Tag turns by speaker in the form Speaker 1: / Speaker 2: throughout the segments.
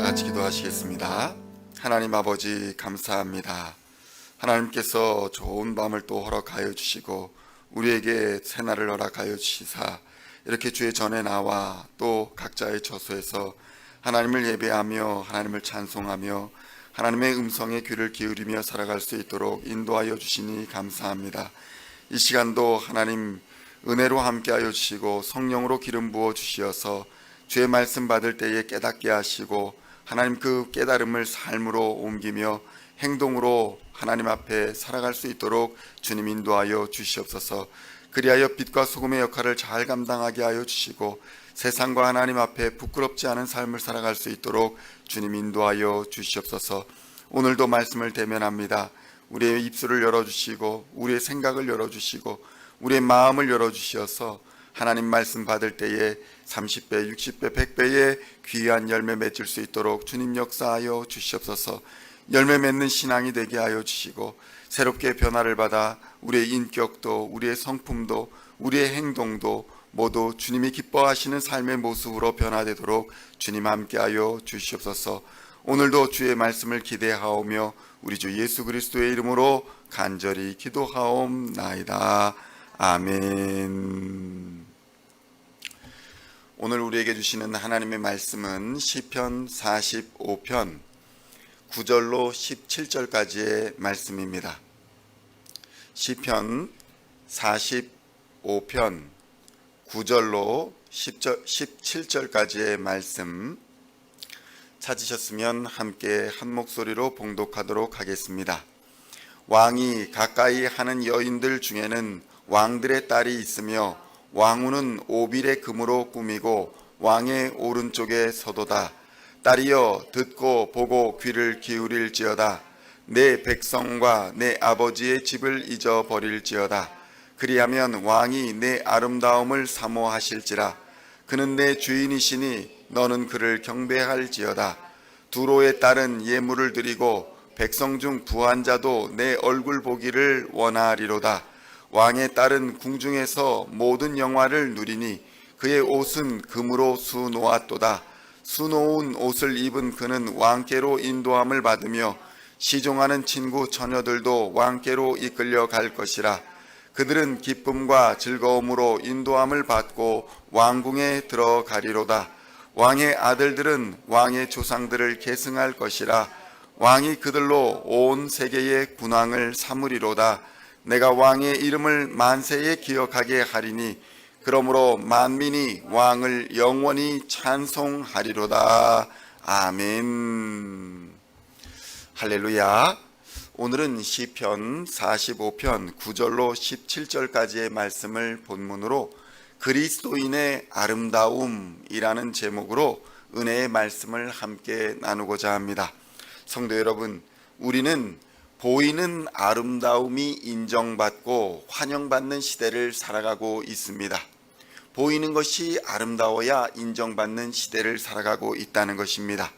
Speaker 1: 같이 기도하시겠습니다. 하나님 아버지 감사합니다. 하나님께서 좋은 밤을 또 허락하여 주시고 우리에게 새날을 허락하여 주시사 이렇게 주의 전에 나와 또 각자의 처소에서 하나님을 예배하며 하나님을 찬송하며 하나님의 음성에 귀를 기울이며 살아갈 수 있도록 인도하여 주시니 감사합니다. 이 시간도 하나님 은혜로 함께하여 주시고 성령으로 기름 부어 주시어서 주의 말씀 받을 때에 깨닫게 하시고 하나님 그 깨달음을 삶으로 옮기며 행동으로 하나님 앞에 살아갈 수 있도록 주님 인도하여 주시옵소서. 그리하여 빛과 소금의 역할을 잘 감당하게 하여 주시고 세상과 하나님 앞에 부끄럽지 않은 삶을 살아갈 수 있도록 주님 인도하여 주시옵소서. 오늘도 말씀을 대면합니다. 우리의 입술을 열어주시고 우리의 생각을 열어주시고 우리의 마음을 열어주시어서 하나님 말씀 받을 때에 30배, 60배, 100배의 귀한 열매 맺을 수 있도록 주님 역사하여 주시옵소서. 열매 맺는 신앙이 되게 하여 주시고 새롭게 변화를 받아 우리의 인격도 우리의 성품도 우리의 행동도 모두 주님이 기뻐하시는 삶의 모습으로 변화되도록 주님 함께하여 주시옵소서. 오늘도 주의 말씀을 기대하오며 우리 주 예수 그리스도의 이름으로 간절히 기도하옵나이다. 아멘. 오늘 우리에게 주시는 하나님의 말씀은 시편 45편 9절로 17절까지의 말씀입니다. 시편 45편 9절로 17절까지의 말씀 찾으셨으면 함께 한 목소리로 봉독하도록 하겠습니다. 왕이 가까이 하는 여인들 중에는 왕들의 딸이 있으며 왕후는 오빌의 금으로 꾸미고 왕의 오른쪽에 서도다. 딸이여 듣고 보고 귀를 기울일지어다. 내 백성과 내 아버지의 집을 잊어버릴지어다. 그리하면 왕이 내 아름다움을 사모하실지라. 그는 내 주인이시니 너는 그를 경배할지어다. 두로의 딸은 예물을 드리고 백성 중 부한 자도 내 얼굴 보기를 원하리로다. 왕의 딸은 궁중에서 모든 영화를 누리니 그의 옷은 금으로 수놓았도다. 수놓은 옷을 입은 그는 왕께로 인도함을 받으며 시종하는 친구 처녀들도 왕께로 이끌려 갈 것이라. 그들은 기쁨과 즐거움으로 인도함을 받고 왕궁에 들어가리로다. 왕의 아들들은 왕의 조상들을 계승할 것이라. 왕이 그들로 온 세계의 군왕을 삼으리로다. 내가 왕의 이름을 만세에 기억하게 하리니 그러므로 만민이 왕을 영원히 찬송하리로다. 아멘. 할렐루야. 오늘은 시편 45편 9절로 17절까지의 말씀을 본문으로 그리스도인의 아름다움이라는 제목으로 은혜의 말씀을 함께 나누고자 합니다. 성도 여러분, 우리는 보이는 아름다움이 인정받고 환영받는 시대를 살아가고 있습니다. 보이는 것이 아름다워야 인정받는 시대를 살아가고 있다는 것입니다.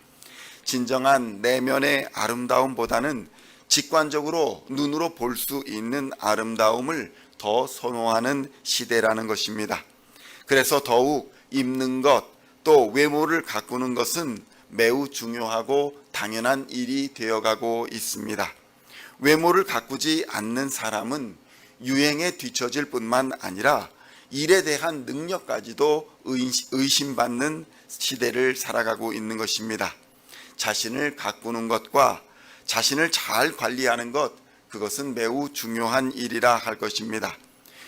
Speaker 1: 진정한 내면의 아름다움보다는 직관적으로 눈으로 볼 수 있는 아름다움을 더 선호하는 시대라는 것입니다. 그래서 더욱 입는 것, 또 외모를 가꾸는 것은 매우 중요하고 당연한 일이 되어가고 있습니다. 외모를 가꾸지 않는 사람은 유행에 뒤처질 뿐만 아니라 일에 대한 능력까지도 의심받는 시대를 살아가고 있는 것입니다. 자신을 가꾸는 것과 자신을 잘 관리하는 것, 그것은 매우 중요한 일이라 할 것입니다.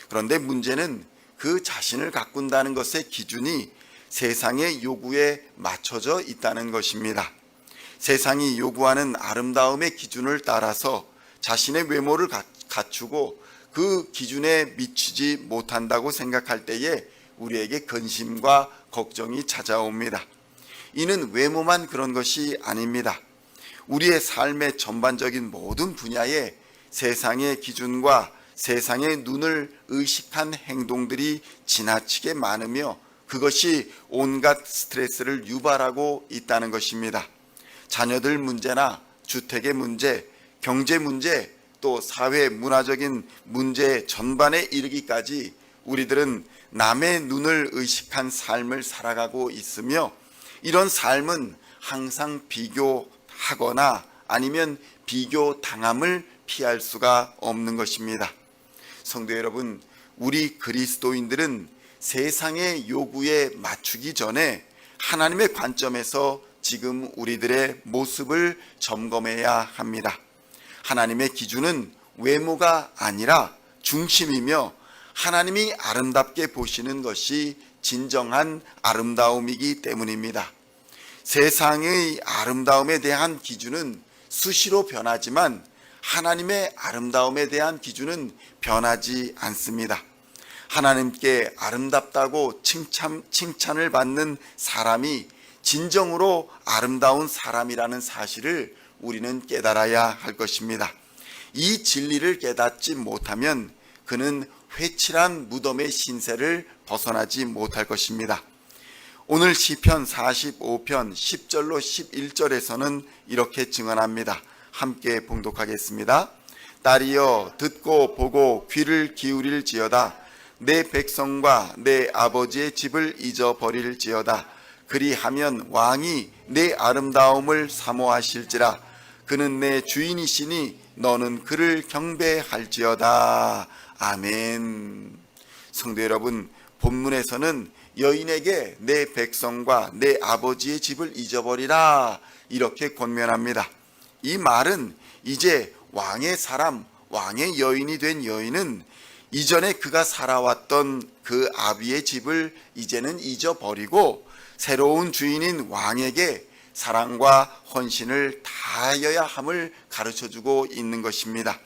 Speaker 1: 그런데 문제는 그 자신을 가꾼다는 것의 기준이 세상의 요구에 맞춰져 있다는 것입니다. 세상이 요구하는 아름다움의 기준을 따라서 자신의 외모를 갖추고 그 기준에 미치지 못한다고 생각할 때에 우리에게 근심과 걱정이 찾아옵니다. 이는 외모만 그런 것이 아닙니다. 우리의 삶의 전반적인 모든 분야에 세상의 기준과 세상의 눈을 의식한 행동들이 지나치게 많으며 그것이 온갖 스트레스를 유발하고 있다는 것입니다. 자녀들 문제나 주택의 문제, 경제 문제, 또 사회 문화적인 문제 전반에 이르기까지 우리들은 남의 눈을 의식한 삶을 살아가고 있으며 이런 삶은 항상 비교하거나 아니면 비교당함을 피할 수가 없는 것입니다. 성도 여러분, 우리 그리스도인들은 세상의 요구에 맞추기 전에 하나님의 관점에서 지금 우리들의 모습을 점검해야 합니다. 하나님의 기준은 외모가 아니라 중심이며 하나님이 아름답게 보시는 것이 진정한 아름다움이기 때문입니다. 세상의 아름다움에 대한 기준은 수시로 변하지만 하나님의 아름다움에 대한 기준은 변하지 않습니다. 하나님께 아름답다고 칭찬을 받는 사람이 진정으로 아름다운 사람이라는 사실을 우리는 깨달아야 할 것입니다. 이 진리를 깨닫지 못하면 그는 회칠한 무덤의 신세를 벗어나지 못할 것입니다. 오늘 시편 45편 10절로 11절에서는 이렇게 증언합니다. 함께 봉독하겠습니다. 딸이여 듣고 보고 귀를 기울일지어다. 내 백성과 내 아버지의 집을 잊어버릴지어다. 그리하면 왕이 내 아름다움을 사모하실지라. 그는 내 주인이시니 너는 그를 경배할지어다. 아멘. 성도 여러분, 본문에서는 여인에게 내 백성과 내 아버지의 집을 잊어버리라 이렇게 권면합니다. 이 말은 이제 왕의 사람, 왕의 여인이 된 여인은 이전에 그가 살아왔던 그 아비의 집을 이제는 잊어버리고 새로운 주인인 왕에게 사랑과 헌신을 다하여야 함을 가르쳐주고 있는 것입니다.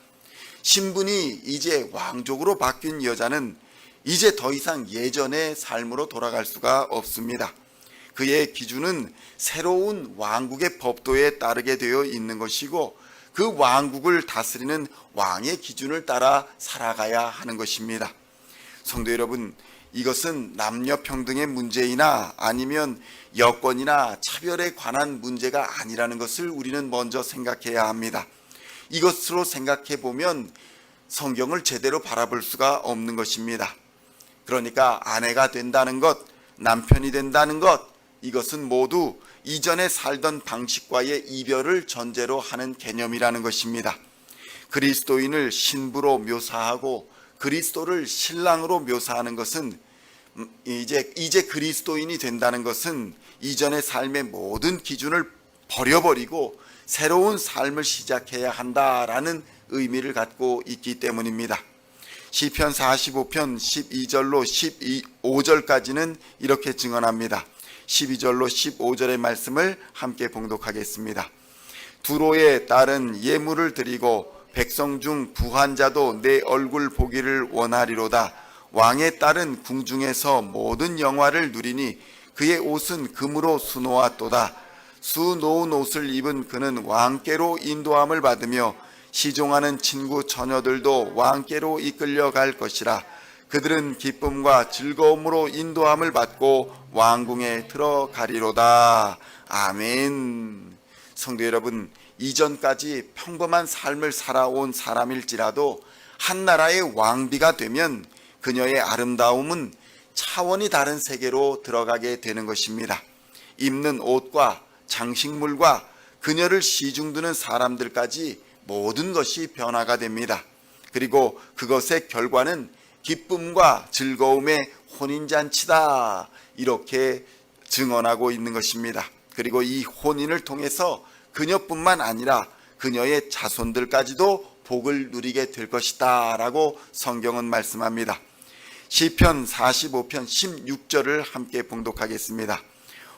Speaker 1: 신분이 이제 왕족으로 바뀐 여자는 이제 더 이상 예전의 삶으로 돌아갈 수가 없습니다. 그의 기준은 새로운 왕국의 법도에 따르게 되어 있는 것이고 그 왕국을 다스리는 왕의 기준을 따라 살아가야 하는 것입니다. 성도 여러분, 이것은 남녀 평등의 문제이나 아니면 여권이나 차별에 관한 문제가 아니라는 것을 우리는 먼저 생각해야 합니다. 이것으로 생각해 보면 성경을 제대로 바라볼 수가 없는 것입니다. 그러니까 아내가 된다는 것, 남편이 된다는 것, 이것은 모두 이전에 살던 방식과의 이별을 전제로 하는 개념이라는 것입니다. 그리스도인을 신부로 묘사하고 그리스도를 신랑으로 묘사하는 것은 이제 그리스도인이 된다는 것은 이전의 삶의 모든 기준을 버려버리고 새로운 삶을 시작해야 한다라는 의미를 갖고 있기 때문입니다. 시편 45편 12절로 15절까지는 이렇게 증언합니다. 12절로 15절의 말씀을 함께 봉독하겠습니다. 두로의 딸은 예물을 드리고 백성 중 부한 자도 내 얼굴 보기를 원하리로다. 왕의 딸은 궁중에서 모든 영화를 누리니 그의 옷은 금으로 수놓았도다. 수놓은 옷을 입은 그는 왕께로 인도함을 받으며 시종하는 친구 처녀들도 왕께로 이끌려 갈 것이라. 그들은 기쁨과 즐거움으로 인도함을 받고 왕궁에 들어가리로다. 아멘. 성도 여러분, 이전까지 평범한 삶을 살아온 사람일지라도 한 나라의 왕비가 되면 그녀의 아름다움은 차원이 다른 세계로 들어가게 되는 것입니다. 입는 옷과 장식물과 그녀를 시중드는 사람들까지 모든 것이 변화가 됩니다. 그리고 그것의 결과는 기쁨과 즐거움의 혼인잔치다 이렇게 증언하고 있는 것입니다. 그리고 이 혼인을 통해서 그녀뿐만 아니라 그녀의 자손들까지도 복을 누리게 될 것이다 라고 성경은 말씀합니다. 시편 45편 16절을 함께 봉독하겠습니다.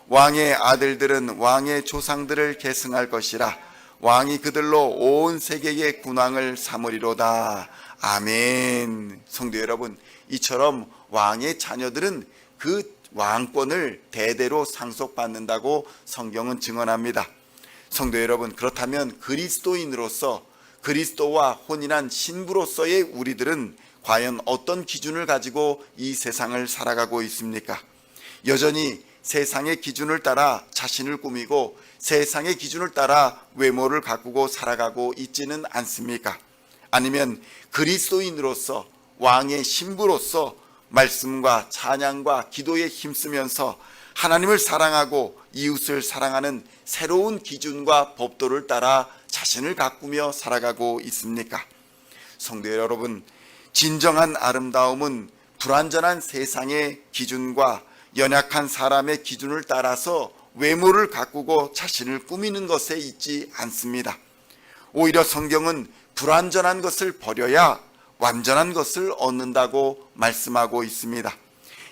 Speaker 1: 왕의 아들들은 왕의 조상들을 계승할 것이라. 왕이 그들로 온 세계의 군왕을 삼으리로다. 아멘. 성도 여러분, 이처럼 왕의 자녀들은 그 왕권을 대대로 상속받는다고 성경은 증언합니다. 성도 여러분, 그렇다면 그리스도인으로서 그리스도와 혼인한 신부로서의 우리들은 과연 어떤 기준을 가지고 이 세상을 살아가고 있습니까? 여전히 세상의 기준을 따라 자신을 꾸미고 세상의 기준을 따라 외모를 가꾸고 살아가고 있지는 않습니까? 아니면 그리스도인으로서 왕의 신부로서 말씀과 찬양과 기도에 힘쓰면서 하나님을 사랑하고 이웃을 사랑하는 새로운 기준과 법도를 따라 자신을 가꾸며 살아가고 있습니까? 성도 여러분, 진정한 아름다움은 불완전한 세상의 기준과 연약한 사람의 기준을 따라서 외모를 가꾸고 자신을 꾸미는 것에 있지 않습니다. 오히려 성경은 불완전한 것을 버려야 완전한 것을 얻는다고 말씀하고 있습니다.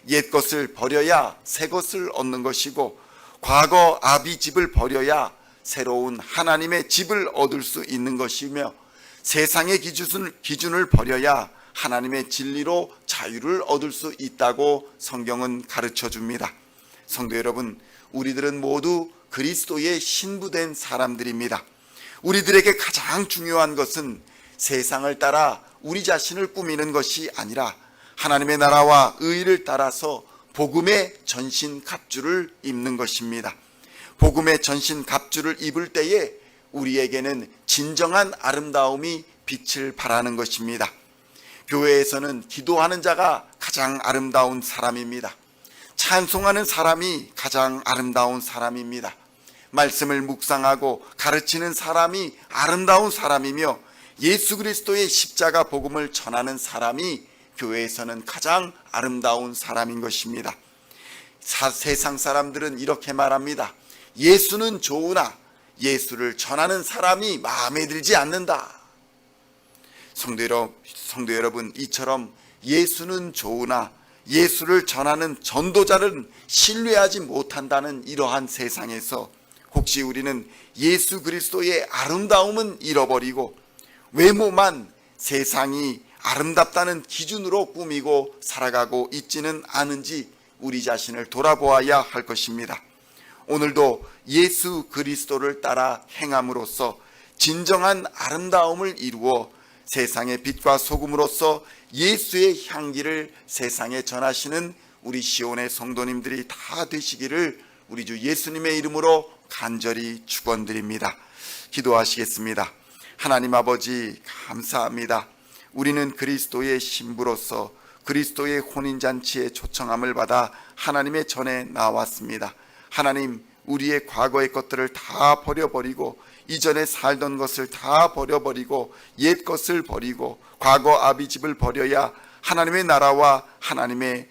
Speaker 1: 옛 것을 버려야 새 것을 얻는 것이고, 과거 아비 집을 버려야 새로운 하나님의 집을 얻을 수 있는 것이며, 세상의 기준을 버려야 하나님의 진리로 자유를 얻을 수 있다고 성경은 가르쳐 줍니다. 성도 여러분, 우리들은 모두 그리스도의 신부된 사람들입니다. 우리들에게 가장 중요한 것은 세상을 따라 우리 자신을 꾸미는 것이 아니라 하나님의 나라와 의를 따라서 복음의 전신 갑주를 입는 것입니다. 복음의 전신 갑주를 입을 때에 우리에게는 진정한 아름다움이 빛을 발하는 것입니다. 교회에서는 기도하는 자가 가장 아름다운 사람입니다. 찬송하는 사람이 가장 아름다운 사람입니다. 말씀을 묵상하고 가르치는 사람이 아름다운 사람이며, 예수 그리스도의 십자가 복음을 전하는 사람이 교회에서는 가장 아름다운 사람인 것입니다. 세상 사람들은 이렇게 말합니다. 예수는 좋으나 예수를 전하는 사람이 마음에 들지 않는다. 성도 여러분, 이처럼 예수는 좋으나 예수를 전하는 전도자를 신뢰하지 못한다는 이러한 세상에서 혹시 우리는 예수 그리스도의 아름다움은 잃어버리고 외모만 세상이 아름답다는 기준으로 꾸미고 살아가고 있지는 않은지 우리 자신을 돌아보아야 할 것입니다. 오늘도 예수 그리스도를 따라 행함으로써 진정한 아름다움을 이루어 세상의 빛과 소금으로서 예수의 향기를 세상에 전하시는 우리 시온의 성도님들이 다 되시기를 우리 주 예수님의 이름으로 간절히 축원드립니다. 기도하시겠습니다. 하나님 아버지, 감사합니다. 우리는 그리스도의 신부로서 그리스도의 혼인잔치에 초청함을 받아 하나님의 전에 나왔습니다. 하나님, 우리의 과거의 것들을 다 버려버리고 이전에 살던 것을 다 버려버리고 옛 것을 버리고 과거 아비 집을 버려야 하나님의 나라와 하나님의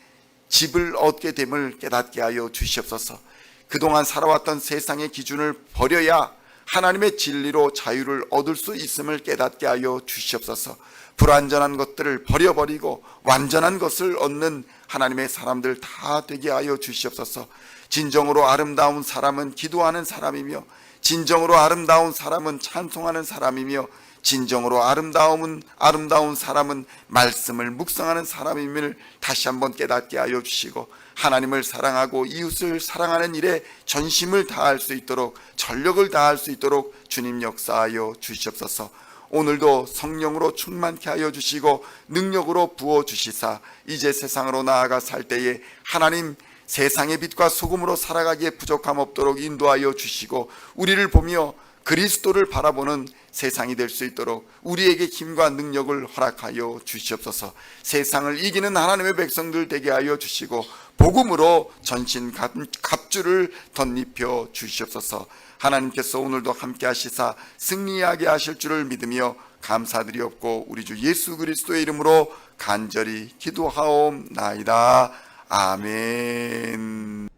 Speaker 1: 집을 얻게 됨을 깨닫게 하여 주시옵소서. 그동안 살아왔던 세상의 기준을 버려야 하나님의 진리로 자유를 얻을 수 있음을 깨닫게 하여 주시옵소서. 불완전한 것들을 버려버리고 완전한 것을 얻는 하나님의 사람들 다 되게 하여 주시옵소서. 진정으로 아름다운 사람은 기도하는 사람이며, 진정으로 아름다운 사람은 찬송하는 사람이며, 진정으로 아름다운 사람은 말씀을 묵상하는 사람임을 다시 한번 깨닫게 하여 주시고, 하나님을 사랑하고 이웃을 사랑하는 일에 전심을 다할 수 있도록, 전력을 다할 수 있도록 주님 역사하여 주시옵소서. 오늘도 성령으로 충만케 하여 주시고 능력으로 부어주시사 이제 세상으로 나아가 살 때에 하나님 세상의 빛과 소금으로 살아가기에 부족함 없도록 인도하여 주시고, 우리를 보며 그리스도를 바라보는 세상이 될 수 있도록 우리에게 힘과 능력을 허락하여 주시옵소서. 세상을 이기는 하나님의 백성들 되게 하여 주시고 복음으로 전신 갑주를 덧입혀 주시옵소서. 하나님께서 오늘도 함께 하시사 승리하게 하실 줄을 믿으며 감사드리옵고 우리 주 예수 그리스도의 이름으로 간절히 기도하옵나이다. 아멘.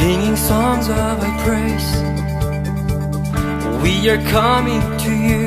Speaker 2: Singing songs of our praise, we are coming to you.